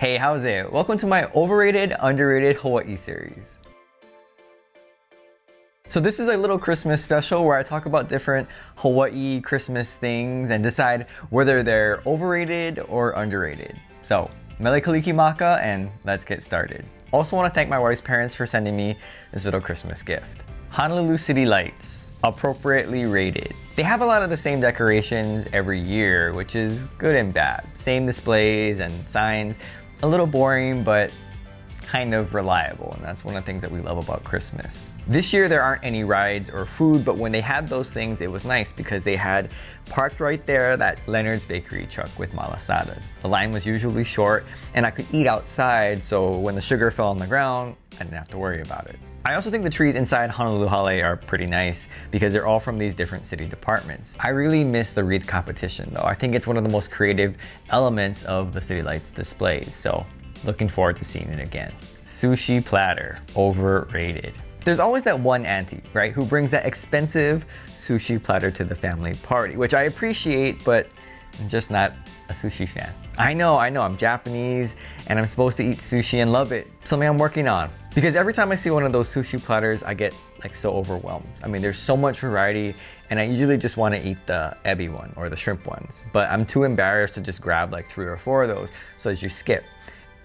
Hey, how's it? Welcome to my Overrated, Underrated Hawaii series. So this is a little Christmas special where I talk about different Hawaii Christmas things and decide whether they're overrated or underrated. So, Mele kalikimaka, and let's get started. Also want to thank my wife's parents for sending me this little Christmas gift. Honolulu City Lights, appropriately rated. They have a lot of the same decorations every year, which is good and bad. Same displays and signs. A little boring, but kind of reliable, and that's one of the things that we love about Christmas. This year there aren't any rides or food, but when they had those things, it was nice because they had parked right there that Leonard's Bakery truck with malasadas. The line was usually short, and I could eat outside, so when the sugar fell on the ground, I didn't have to worry about it. I also think the trees inside Honolulu Hale are pretty nice because they're all from these different city departments. I really miss the wreath competition though. I think it's one of the most creative elements of the City Lights displays, so looking forward to seeing it again. Sushi Platter, overrated. There's always that one auntie, right, who brings that expensive sushi platter to the family party, which I appreciate, but I'm just not a sushi fan. I know, I'm Japanese and I'm supposed to eat sushi and love it. Something I'm working on. Because every time I see one of those sushi platters, I get like so overwhelmed. I mean, there's so much variety and I usually just want to eat the ebi one or the shrimp ones, but I'm too embarrassed to just grab like 3 or 4 of those, so I just skip.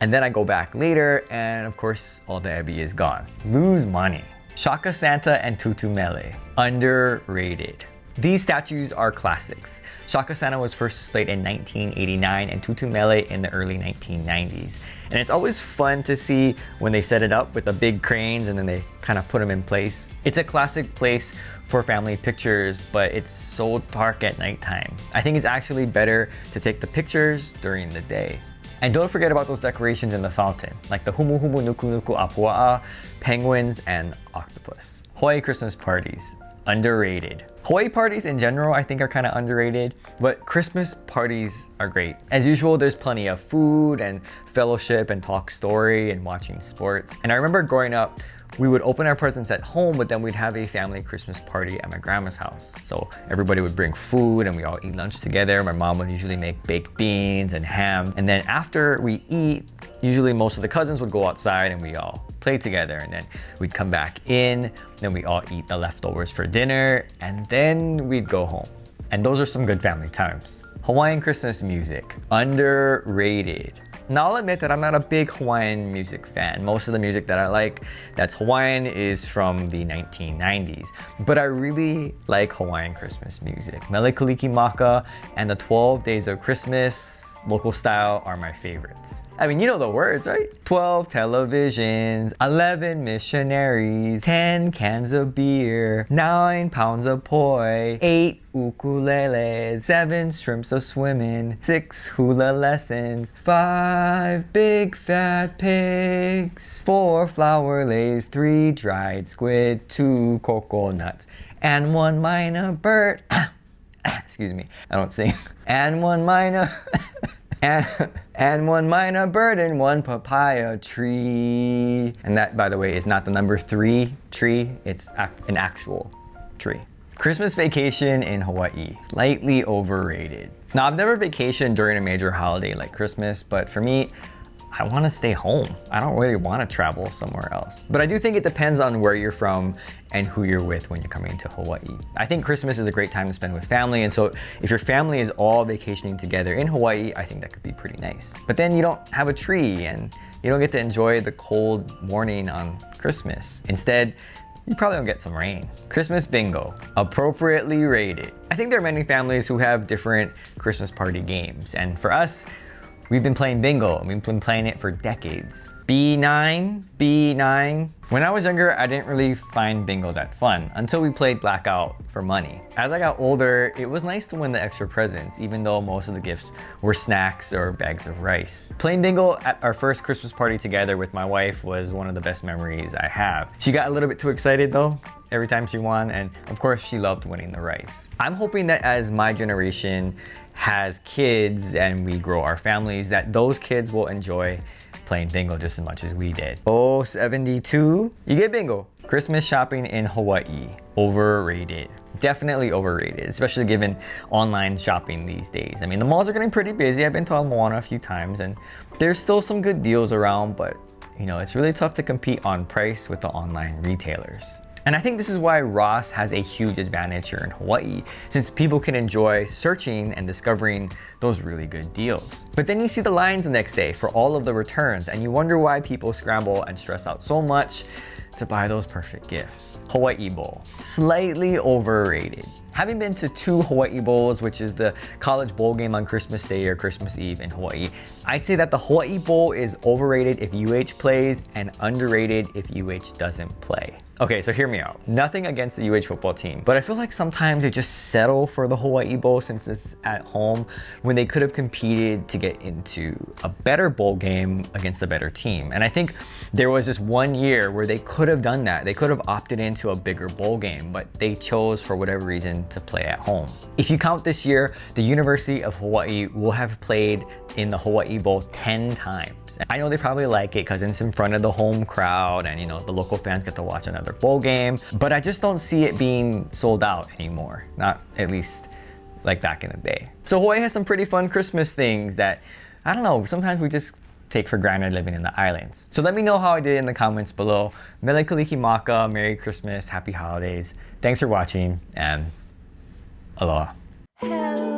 And then I go back later and of course all the ebi is gone. Lose money. Shaka Santa and Tutu Mele, underrated. These statues are classics. Shaka Santa was first displayed in 1989 and Tutu Mele in the early 1990s. And it's always fun to see when they set it up with the big cranes and then they kind of put them in place. It's a classic place for family pictures, but it's so dark at nighttime. I think it's actually better to take the pictures during the day. And don't forget about those decorations in the fountain, like the humu humu nuku nuku apua'a, penguins, and octopus. Hawaii Christmas parties, underrated. Hawaii parties in general I think are kind of underrated, but Christmas parties are great. As usual, there's plenty of food and fellowship and talk story and watching sports. And I remember growing up, we would open our presents at home, but then we'd have a family Christmas party at my grandma's house. So everybody would bring food and we all eat lunch together. My mom would usually make baked beans and ham. And then after we eat, usually most of the cousins would go outside and we all play together. And then we'd come back in, then we all eat the leftovers for dinner, and then we'd go home. And those are some good family times. Hawaiian Christmas music, underrated. Now I'll admit that I'm not a big Hawaiian music fan. Most of the music that I like that's Hawaiian is from the 1990s. But I really like Hawaiian Christmas music. Mele kalikimaka and the 12 Days of Christmas local style are my favorites. I mean, you know the words, right? 12 televisions, 11 missionaries, 10 cans of beer, 9 pounds of poi, 8 ukuleles, 7 shrimps of swimming, 6 hula lessons, 5 big fat pigs, 4 flour lays, 3 dried squid, 2 coconuts, and 1 minor bird. Excuse me, I don't sing. And 1 minor and 1 minor bird and 1 papaya tree. And that, by the way, is not the number 3 tree, it's an actual tree. Christmas vacation in Hawaii, slightly overrated. Now, I've never vacationed during a major holiday like Christmas, but for me, I want to stay home. I don't really want to travel somewhere else. But I do think it depends on where you're from and who you're with when you're coming to Hawaii. I think Christmas is a great time to spend with family, and so if your family is all vacationing together in Hawaii, I think that could be pretty nice. But then you don't have a tree and you don't get to enjoy the cold morning on Christmas. Instead, you probably don't get some rain. Christmas bingo, appropriately rated. I think there are many families who have different Christmas party games, and for us, we've been playing bingo, and we've been playing it for decades. B9, B9. When I was younger, I didn't really find bingo that fun until we played blackout for money. As I got older, it was nice to win the extra presents, even though most of the gifts were snacks or bags of rice. Playing bingo at our first Christmas party together with my wife was one of the best memories I have. She got a little bit too excited though every time she won, and of course she loved winning the rice. I'm hoping that as my generation has kids and we grow our families, that those kids will enjoy playing bingo just as much as we did. Oh, 72, you get bingo. Christmas shopping in Hawaii, overrated. Definitely overrated, especially given online shopping these days. I mean, the malls are getting pretty busy. I've been to Moana a few times and there's still some good deals around, but you know, it's really tough to compete on price with the online retailers. And I think this is why Ross has a huge advantage here in Hawaii, since people can enjoy searching and discovering those really good deals. But then you see the lines the next day for all of the returns and you wonder why people scramble and stress out so much to buy those perfect gifts. Hawaii Bowl, slightly overrated. Having been to 2 Hawaii Bowls, which is the college bowl game on Christmas Day or Christmas Eve in Hawaii, I'd say that the Hawaii Bowl is overrated if UH plays and underrated if UH doesn't play. Okay, so hear me out. Nothing against the UH football team, but I feel like sometimes they just settle for the Hawaii Bowl since it's at home when they could have competed to get into a better bowl game against a better team. And I think there was this one year where they could have done that. They could have opted into a bigger bowl game, but they chose for whatever reason to play at home. If you count this year, the University of Hawaii will have played in the Hawaii Bowl 10 times. I know they probably like it because it's in front of the home crowd and you know the local fans get to watch another bowl game, but I just don't see it being sold out anymore. Not at least like back in the day. So Hawaii has some pretty fun Christmas things that, I don't know, sometimes we just take for granted living in the islands. So let me know how I did in the comments below. Mele Kalikimaka, Merry Christmas, Happy Holidays. Thanks for watching and aloha. Hello.